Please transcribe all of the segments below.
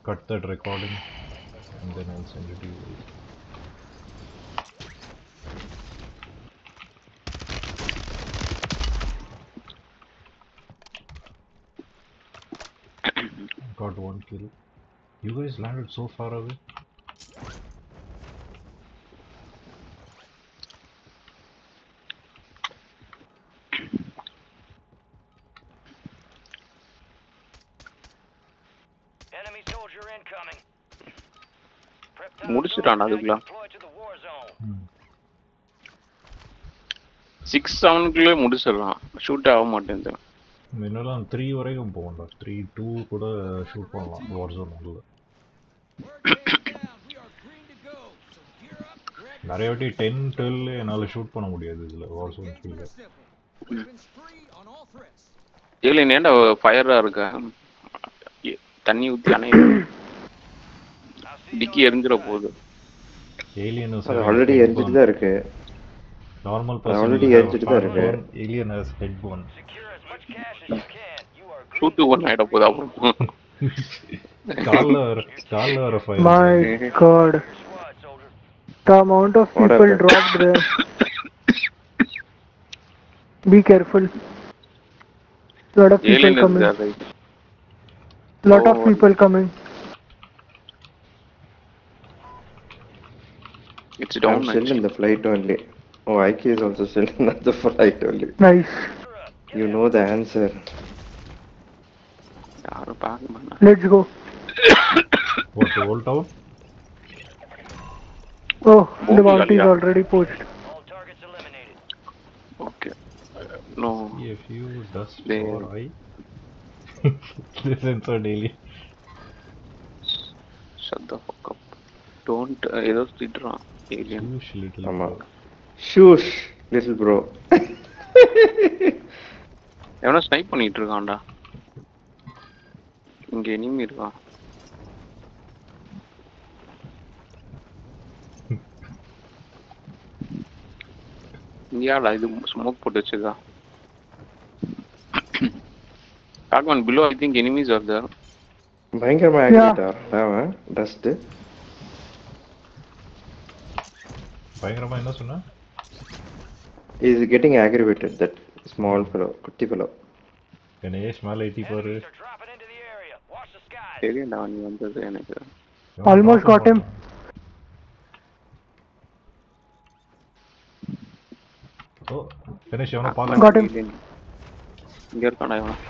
cut that recording and then I'll send it to you guys. Got one kill. You guys landed so far away. Enemy soldier incoming. முடிச்சிட்டான் அதுக்குள்ள Deploy to the war zone. 6-7 முடிச்சிடலாம். Shoot ஆக மாட்டேங்குது. முன்னெல்லாம் 3 வரைக்கும் போகண்டா. 3-2 கூட shoot பண்ணலாம் war zone உள்ள. நிறைய வாட்டி 10-12 என்னால் ஷூட் பண்ண முடியாது இதில் வார் ஜோன் கீழே. ஏழு நேண்டா ஃபயரா இருக்க தண்ணி ஊற்றி அணை டிக்கி எரிஞ்சிட போகுது. ஏலியன் ஆல்ரெடி எரிஞ்சிட்டு தான் இருக்கு. நார்மல் ஆல்ரெடி எரிஞ்சிட்டு தான் இருக்கு. Alien has headphone. Shoot one ஆயிட போகுது அப்புறம். கால்ல வர fire. My god. The amount of people dropped there. Be careful. Lot of people coming. Lot of people coming. It's down. I'm still in the flight only. Oh, IK is also still in the flight only. Nice. You know the answer. யாரும் பார்க்க மாட்டாங்க. Let's go. What, the old town? Oh, the bounty is already poached. All targets eliminated. Okay. No. See a few dust They- or eye. Listen so daily. Shut the fuck up. Don't ஏதோ திட்டுறான் alien. Whoosh, little ஆமா. bro. Shush, little bro. எவனோ snipe பண்ணிட்டு இருக்கான்டா. இங்க enemy இருக்கான். இங்கயாடா இது smoke போட்டு வச்சிருக்கா. Khargone below I think enemies are there. பயங்கரமா ஆகிட்டார் அவன் டஸ்ட். பயங்கரமா என்ன சொன்ன? He is getting aggravated, that small fellow, குட்டி fellow. கணேஷ் மேல ஏத்தி பாரு. Enemies are dropping into the area. Watch the skies. தெரியண்டா நீ வந்தது எனக்கு. Almost got him. ஓ கணேஷ் எவனோ பாக்க. Got him. இங்க இருக்கான்டா இவன்.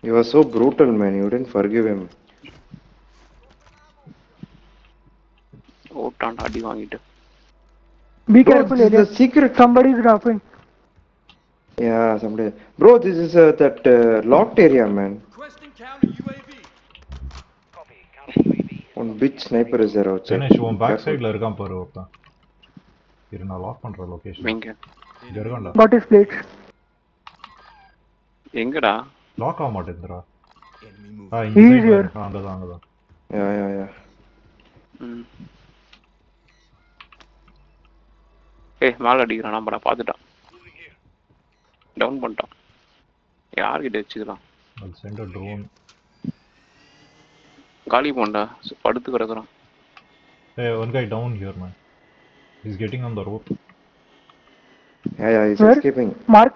He was so brutal, man. You didn't forgive him. ஓட்டான்டா அடி வாங்கிட்டு. Be Bro, careful, this is area. the secret. Somebody is dropping. Yeah, somebody. Bro, this is that locked area, man. Copy. Counter UAV. One bitch sniper is there outside. Ganesh உன் back Careful. சைடுல இருக்கான் பாரு ஒருத்தன். இரு நான் lock பண்ற location. எங்க இங்க இருக்கான்டா. Got his plate. எங்கடா? லாக் ஆக மாட்டேங்குதுடா. இந்த He is சைடுல here. இருக்கான் அங்கதான். Yeah. ம். ஏய் மேல அடிக்கிறான் நம்மள பாத்துட்டான். டவுன் பண்ணிட்டான். யார்கிட்ட வச்சுக்கிறான்? I'll send a drone. காலி போண்டா படுத்து கிடக்குறான். Hey, one guy down here, man. He's getting on the rope. Yeah, he's Where? escaping. Mark.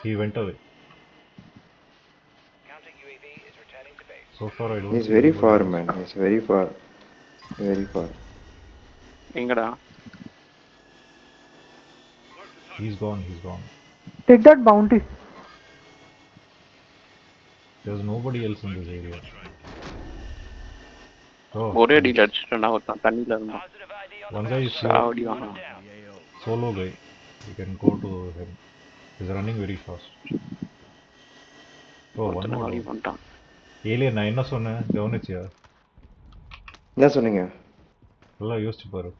He went away. Counter UAV is returning to base. So far, I don't. He's see very anybody far, else. man. He's very far. Very far. எங்கடா? He's gone. He's gone. Take that bounty. There's nobody else in this area. Oh, ஒரே அடியில் அடிச்சுட்டா ஒருத்தன் தண்ணியில இருந்தான். Positive ID on one the guy map. is here. சாவடி வாங்க. Solo guy. You can go to him. He's running very fast. Oh, one ஒருத்தன் more. காலி பண்ணிட்டான். Alien, நான் என்ன சொன்னேன் கவனிச்சியா? என்ன சொன்னீங்க? நல்லா யோசிச்சு பாரு.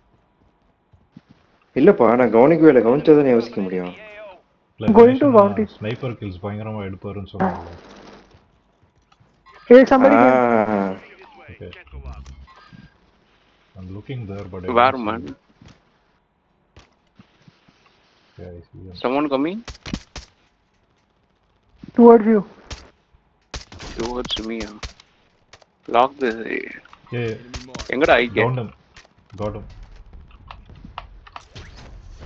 இல்லப்பா நான் கவனிக்கவே இல்லை. கவனிச்சதான் யோசிக்க முடியும். Going to bounty. Sniper kills பயங்கரமா எடுப்பாருன்னு சொன்னாங்க. Hey, somebody came. Okay. I'm looking there, but Where, man? Yeah, I see him. Someone coming? Towards you. towards me. Lock the. Yeah, எங்கடா ஐக்கே? downed him. Got him.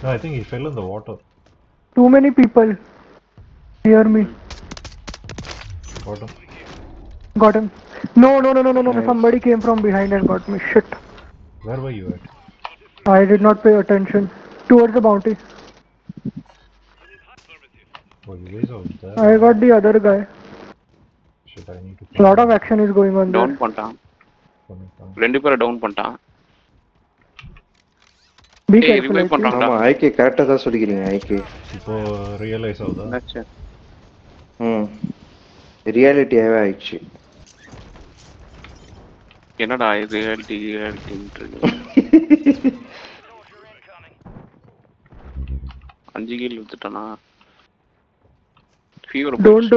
No, I think he fell in the water. Too many people. Hear me. Got him. Got him. No. Nice. Somebody came from behind and got me. Shit. Where were you at? I did not pay attention. Towards the bounty. Oh, you guys are there? I got the other guy. Shit, I need to... A lot of action is going on down there. பண்ணிட்டான். Coming. ரெண்டு பேரை down பண்ணிட்டான். Be ஏய் careful. Revive I think. பண்றான்டா. ஆமா ஐகே கரெக்டா தான் சொல்லிக்கிறீங்க ஐகே. இப்போ realise ஆகுதா? என்னாச்சு? ரியாலிட்டியாவே ஆயிடுச்சு. என்னடா இது ரியாலிட்டின்றது? Soldier incoming. 5 கீழ் வித்துட்டானா? Fever Don't.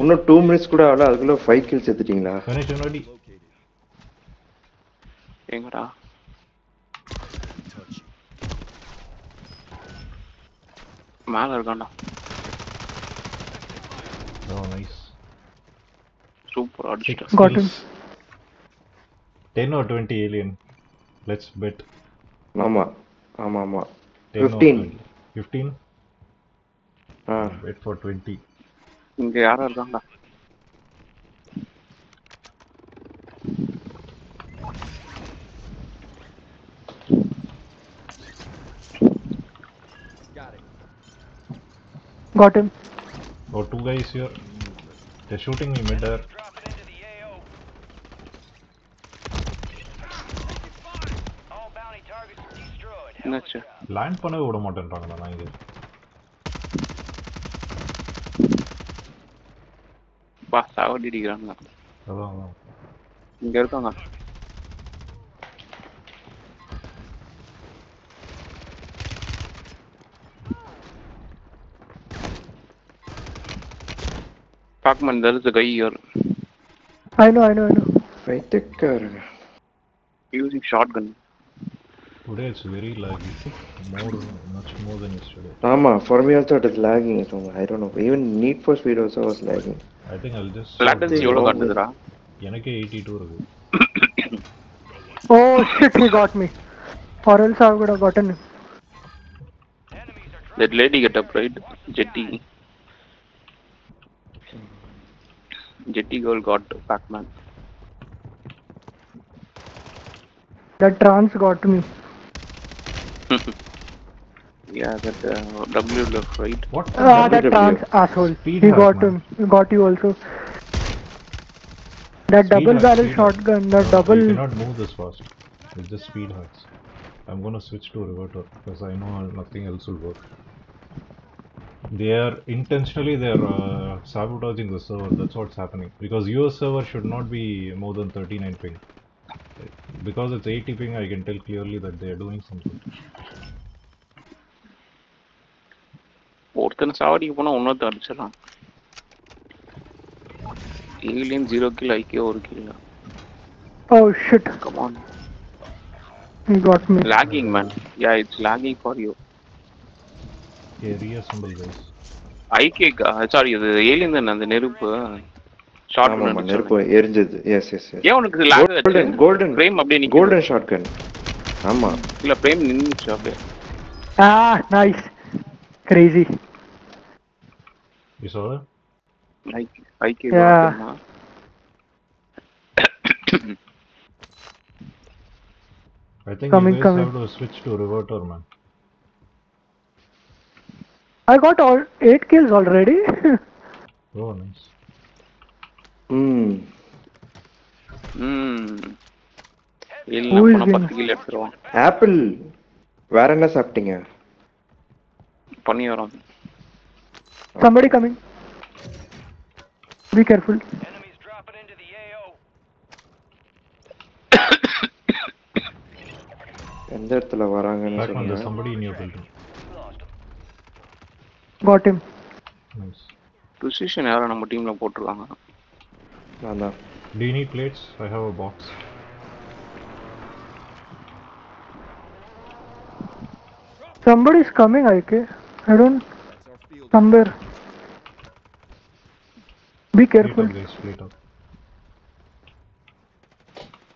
இன்னும் 2 minutes கூட ஆகல அதுக்குள்ள 5 kills எடுத்துட்டீங்களா? Finish already. எங்கடா? மேல இருக்கான்டா. Oh, nice. சூப்பர் அடிச்சிட்ட. Got him. 10 or 20 alien. Let's bet. ஆமா 10 or 15. 20. 15? Ah Bet for 20. இங்க யாரா இருக்கான்டா? Got him. Oh, 2 guys here. They're shooting me mid-air. Dropping into the AO. All bounty targets destroyed. Hell of a என்னாச்சு? job. Land பண்ணவே விட மாட்டேன்றாங்கடா நான் இங்க. பா சாவடி அடிக்கிறாங்க. அதான். இங்க இருக்காங்க. Pacman, there is a guy here I know. பைத்தியக்காரங்க. using shotgun. Today it's very laggy. Much more than yesterday. ஆமா for me also it is lagging. I don't know. Even Need for Speed also was lagging. I think I'll just... Latency எவ்வளோ காட்டுதுடா? எனக்கே 82 இருக்கு. Oh shit, he got me. Or else I would have gotten him. Enemies are That lady get up, right? Jetty girl got Pacman. That trance got me. Yeah, that W left, right? What? That trance asshole. Speed He hack, got man. him. He got you also. That double barrel shotgun. That double. You cannot move this fast. It's just speed hacks. I'm gonna switch to reverter because I know nothing else will work. They are intentionally sabotaging the server. That's what's happening. Because your server should not be more than 39 ping. Because it's 80 ping, I can tell clearly that they are doing something. ஒருத்தனை சாவடிக்கு போனா இன்னொருத்த அடிச்சிடலாம். Alien 0 kill, ஐக்கிய 1 kill. Oh shit. Come on. He got me. Lagging, man. Yeah, it's lagging for you. Okay, reassemble guys. ஐக்கிய sorry இது alien தானே அந்த நெருப்பு ஷார்ட் ஆமா கன் நெருப்பு எரிஞ்சது. எஸ் ஏன் உனக்கு லாக் ஆச்சு? ஃப்ரேம் அப்படியே நிக்குது. Golden shotgun. ஆமா இல்ல ஃப்ரேம் நின்னுச்சு அப்படியே. Ah, nice. Crazy. You saw that? ஐக்கிய Yeah. I think Coming. you guys have to switch to reverter, man. I got all 8 kills already. Oh, nice. இல்ல Who is போனா winning? 10 kill எடுத்துருவான். Apple வேற என்ன சாப்பிட்டீங்க? பண்ணி வரோம். Somebody coming. Be careful. enemies dropping into the AO. எந்த இடத்துல வராங்கன்னு Backman, there's சொல்லுங்க. somebody in your building. We lost him. Got him. Nice. Position யாரோ நம்ம டீம்ல போட்டுருக்காங்க. நான் தான். Do you need plates? I have a box. Somebody is coming, IK. I don't. Somewhere. Be Split careful. up, guys. Split up.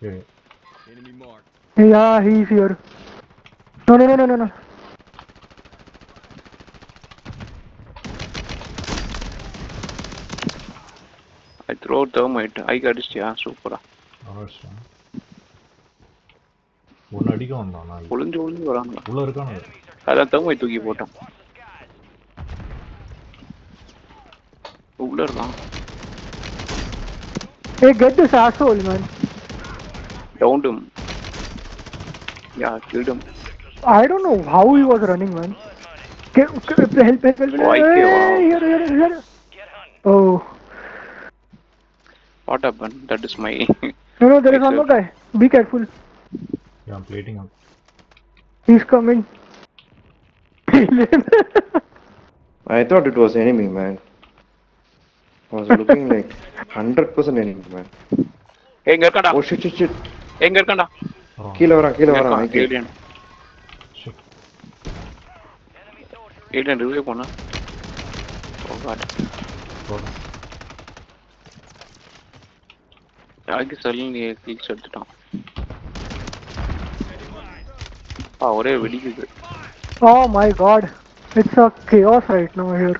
Yeah. Yeah, he's here. No, no, no, no, no, no. I throw thermite. I got it. Yeah, super. Awesome. ஒன்னு அடிக்க வந்தான் நாய். ஒளிஞ்சு வரானுங்க. உள்ள இருக்கானு. அதான் thermite தூக்கி போட்டான். உள்ள இருக்கான். Hey, get this asshole, man. Downed him. Yeah, killed him. I don't know how he was running, man. Help. Oh, I see, wow. Here. Oh. What happened? That is my... No, there is one more guy. Be careful. Yeah, I'm plating up. He's coming. I thought it was enemy, man. I was looking like 100% enemy, man. எங்க இருக்கான்டா? Oh shit. எங்க இருக்கான்டா? கீழ வரான். Alien. Shit. Alien revive பண்ணா. Oh god. போடா. யாருக்கு சல்லிங்க kills எடுத்துட்டான். ஒரே வெடிக்குது. Oh my god. It's a chaos right now here.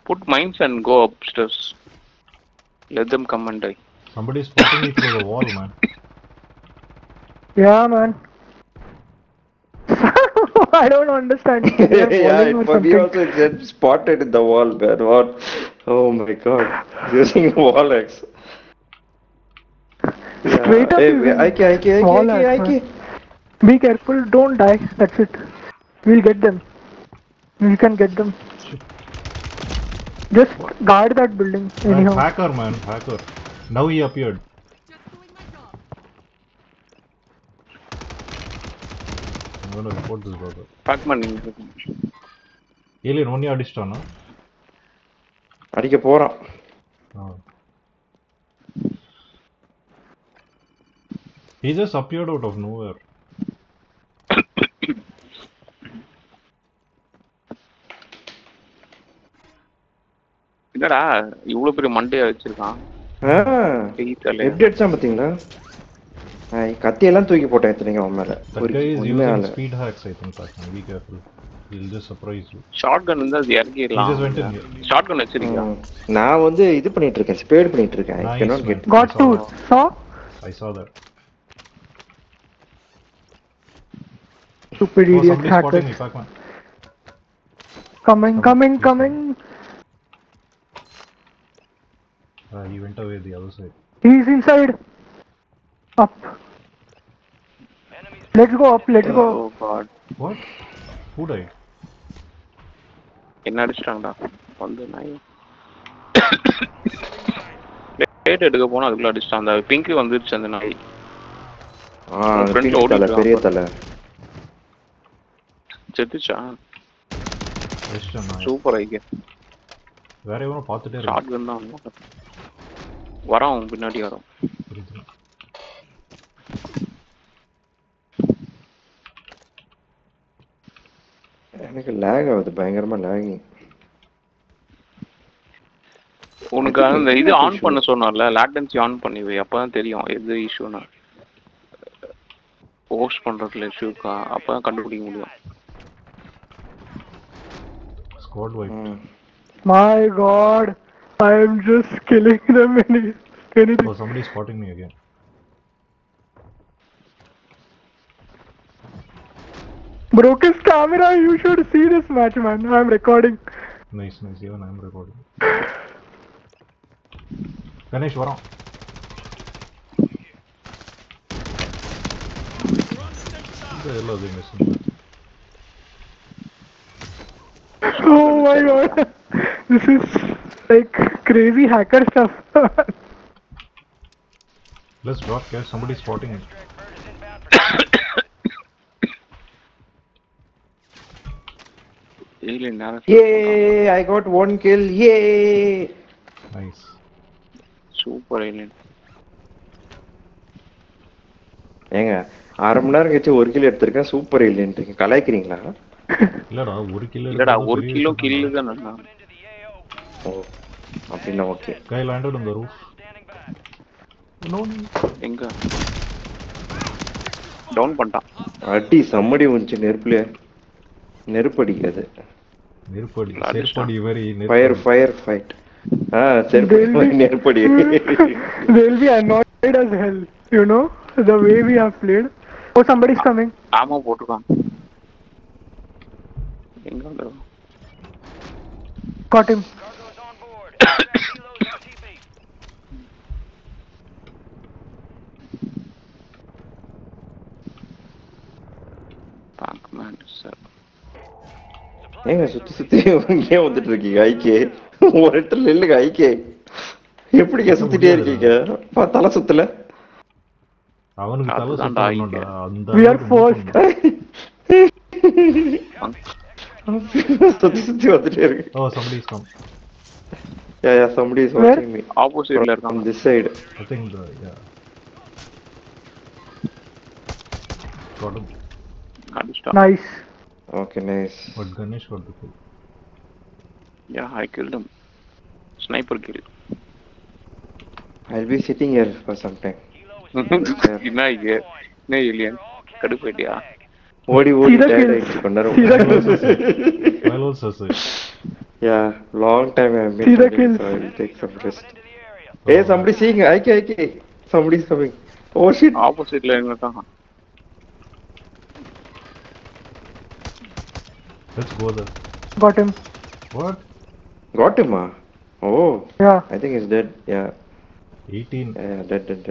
Put mines and go upstairs. Let them come and die. Somebody's spotting me through the wall, man. Yeah, man. I don't understand. Yeah, we also said spotted in the wall, man. What? Oh my god. Using wall X. Straight up Hey, using Ike. man. Be careful, don't die. That's it. We'll get them. We can get them. Just guard that building anyhow. Hacker, man. Hacker. Now he appeared. I'm gonna report this brother. Pack பண்ணி. Alien only அடிச்சிட்டானா? அடிக்க போறான். He just appeared out of nowhere. என்னடா இவ்வளவு பெரிய மண்டையா வச்சிருக்கான். எப்படி அடிச்சான் பாத்தீங்களா? கத்தியெல்லாம் தூக்கி போட்டேன் எத்தனைங்க அவன் மேல. That guy is using speed hacks, I think. Be careful. He'll just surprise you. Shotgun இருந்தா அது இறக்கிடலாம். He just went in here. Shotgun வச்சிருக்கீங்க. நான் வந்து இது பண்ணிட்டு இருக்கேன். ஸ்பேட் பண்ணிட்டு இருக்கேன். I cannot get. Got two. Saw? I saw that. Stupid idiot somebody's hacker. spotting me, Pac-Man. Coming. He went away the other side. He's inside. Up. Let's go up. Oh god. What? Who died? என்ன அடிச்சிட்டாங்கடா வந்து நாய். Date எடுக்க போனா அதுக்குள்ள அடிச்சிட்டான். அந்த pink வந்துருச்சு அந்த நாய். பெரிய தலை. செத்துச்சா? சூப்பர் ஐகே. வேற எவனோ பார்த்துட்டே இருக்கு. ஷாட்கன் தான் வரான் பின்னாடி வரான். எனக்கு லாக் ஆகுது பயங்கரமா லாகிங். உனக்கு அந்த இது ஆன் பண்ண சொன்னார்ல லேட்டன்சி ஆன் பண்ணி வை அப்பதான் தெரியும் எது இஷ்யூனா. போஸ்ட் பண்றதுல இஷ்யூக்கா அப்பதான் கண்டுபிடிக்க முடியும். Squad wipe. My god, I am just killing them. Anything. Oh, somebody's spotting me again. Broke his camera. You should see this match, man. I am recording. Nice. Even I am recording. Ganesh, varan. Oh my god. This is like crazy hacker stuff. Let's drop cash. Somebody's spotting me. Yay! I got one kill. Yay! Nice. Super alien. ஏங்க 1/2 மணி நேரம் கழிச்சு ஒரு kill எடுத்திருக்கேன். Super ஏலியன்ட்ங்க. கலாய்க்கிறீங்களா? இல்லடா ஒரு kill இல்லடா ஒரு kilo kill தான். ஓ அப்படின்னா okay. Guy landed on the roof. Standing back. No. எங்க டவுன் பண்ணிட்டான். அடி சம்மடி வந்துச்சு நெருப்புல. நெருப்பு அடிக்காது. நெருப்படி அடிச்சிட்டான். செருப்படி very ஃபயர் நெருப்படி. Fire fight. செருப்பு நெருப்படி. They'll be annoyed as hell, you know, the way we have played. Oh, somebody's coming. ஆமா போட்டுருக்கான். எங்க வந்து Got him. Cargo's on board. Extract kilos RTB. Bank man sir. ஏங்க சுத்தி சுத்தி ஏன் வந்துட்டு இருக்கீங்க ஐக்கே? ஒரு இடத்துல நில்லுங்க ஐக்கே. எப்படிங்க சுத்திட்டே இருக்கீங்க? தலை சுத்தல. அவனுக்கு தலை அதுதான்டா சுத்தணும்டா. அந்த We are forced. சுத்தி சுத்தி வந்துட்டே இருக்கு. Oh, somebody is come. Yeah, somebody is watching me ஆப்போசிட்ல from இருக்கான். this side. I think yeah. Got him. அடிச்சிட்டான். Nice. Okay, nice. But Ganesh got the kill. Yeah I killed him. Sniper kill. I'll be sitting here for some time. என்ன இது? என்ன alien? கடுப்பேட்டியா? ஓடி ஓடி See the tired kills. ஆயிடுச்சு கொண்டாரு. See the kills. Well also sir. Yeah, long time I've been See the running, kills. so I'll take some rest. Into the area. Hey, somebody seeing IK. Somebody's coming. Oh shit. ஆப்போசிட்ல எங்க இருக்கான்? Let's go there. Got him. What? Got him, ah? Oh, Yeah. I think he's dead. Yeah, 18. yeah, dead.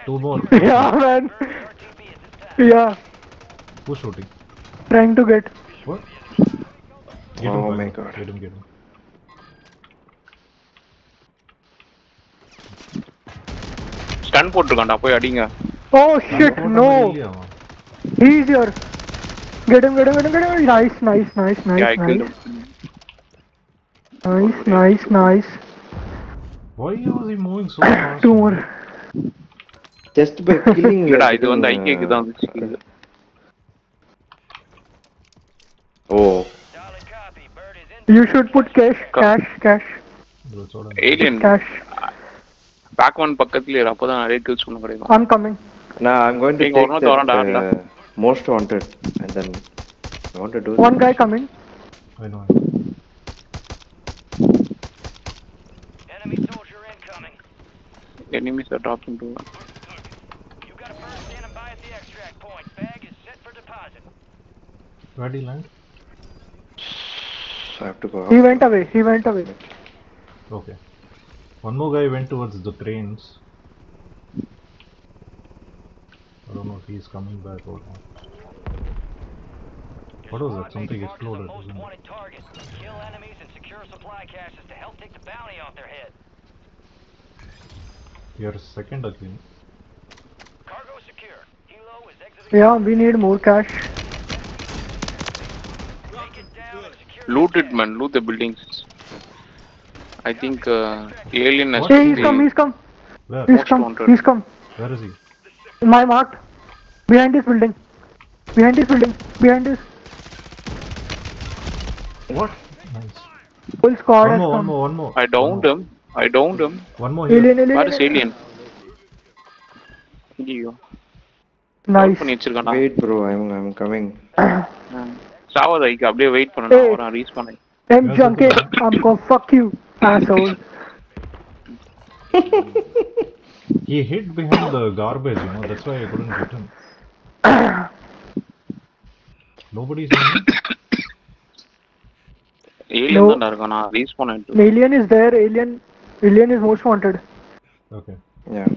Two more. Yeah, man. RTB at this time. Yeah. Who's shooting? Trying to get. What? Get him, Oh Kyle. my God. Get him. Stun போட்டுருக்கான்டா போய் அடிங்க. Oh shit, no. He's here. Get him. Nice. Yeah I killed him. Nice. Why was he moving so fast? Two more. Just by killing. இல்லடா இது வந்து ஐகேக்கு தான் வந்துச்சு. Oh, Solid copy. Bird is in. You should put cash. That's what alien Cash. Back one பக்கத்துல இரு. அப்பதான் நிறைய kills பண்ண கிடைக்கும். I'm coming. now I'm going to Hey, take one more that, turn, most wanted, and then I want to do. One guy coming. I know. Enemy soldier incoming. Enemies are topping to. You got a bird standing by at the extract point. Bag is set for deposit. Where did he land? I have to go. He went away. Okay. One more guy went towards the trains. I don't know if he's coming back or not. What was that? Something exploded. Most Isn't it? wanted target. Kill enemies and secure supply caches to help take the bounty off their head. You're second again. Cargo secure. Helo is exiting. Yeah, we need more cash. Take it down and secure. Loot it man. Loot the buildings. I think alien has Hey, to he's be come. Where? wanted. He's come. Where is he? My marked. Behind this building. Behind this. What? Nice. Full squad has One come. more. I downed him. One more here. Alien. Where is alien? ஐயோ Nice. பண்ணி வச்சிருக்கான்டா. Wait, bro. I'm coming. சாவத ஐக்கு அப்படியே wait பண்ணு. நான் வரேன் reach பண்ணேன். MJK, I'm gonna fuck you, asshole. He hid behind the garbage, you know. That's why I couldn't get him. Nobody's in it. Alien No. தான் இருக்கான். நான் ரீச் பண்ணேன். Alien is there. Alien is most wanted. Okay. Yeah.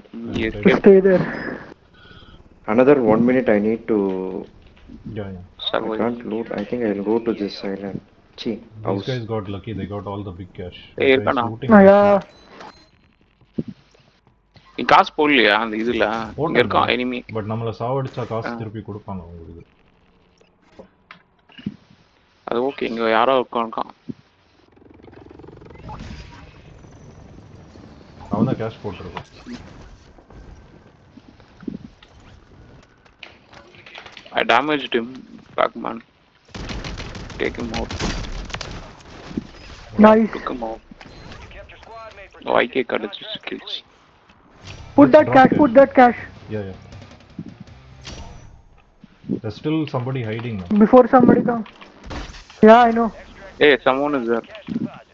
Stay there. Another 1 minute. I need to. Yeah. I can't loot. I think I'll go to this island. See, These house. guys got lucky. They got all the big cash. Hey, That guy's Irfan. looting. Yeah. நீ காசு போடலையா அந்த இதுல? இங்க இருக்கான் enemy. But நம்மள சாவடிச்சா காசு திருப்பி கொடுப்பாங்க உங்களுக்கு. அது ஓகே. இங்க யாரோ இருக்கான். அவன் தான் cash போட்டுருக்கான். I damaged him, Pac-Man. Take him out. Nice. Took him out. You kept your squad YK கிடைச்சு kills. Put that Drop cash, it. put that cash. Yeah. There's still somebody hiding now. Before somebody comes. Yeah, I know. Hey, someone is there. Cash deposit.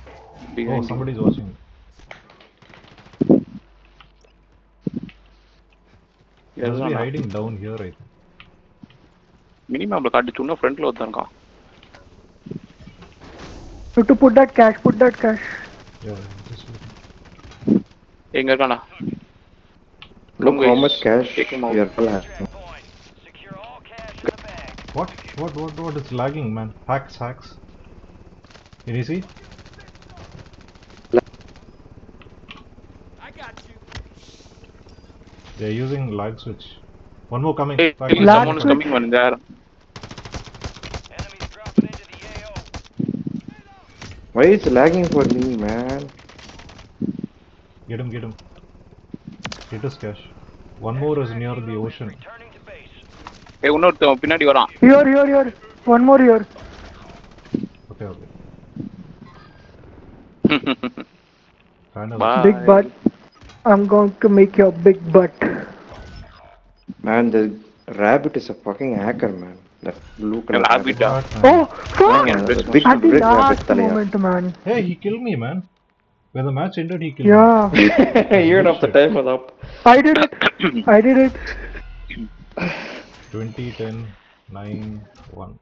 Oh, Behind you. somebody's watching. He must be hiding down here, I think. மினிமேப்ல காட்டி சும்மா ஃப்ரண்ட்ல ஒருத்தன் இருக்கான். You have to put that cash, put that cash. Yeah, just looking. எங்க இருக்கானா? Look how much cash Take him out. we are having. Extract point. Secure all cash in the bag. What is lagging, man? Hacks. Can you see? I got you. They're using lag switch. One more coming. Hey, Back. Lag someone is switch. coming man there. Enemies dropping into the AO. Why is it lagging for me, man? Get him. Get his cash. One more is near the ocean. Returning to base. ஏய் இன்னொருத்தன் பின்னாடி வரான். Here. One more here. Okay. Kind of. Bye. Big butt. I'm going to make your big butt. Man, the rabbit is a fucking hacker, man. That blue color Rabbit. What, man? Oh, fuck! Yeah, rabbit. Big At the red rabbit, last Talaya. moment, man. Hey, he killed me, man. When the match ended, he killed me. Yeah, Even after time was up. I did it. 20, 10, 9, 1.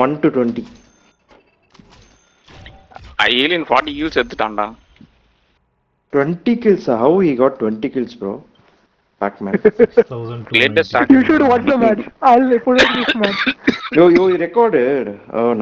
1 to 20. Alien 40 kills எடுத்துட்டான்டா. 20 kills. How he got 20 kills, bro? Pac-Man. 6,290. Latest You should watch the match. I'll put it this match. Yo, you recorded. Oh, nice.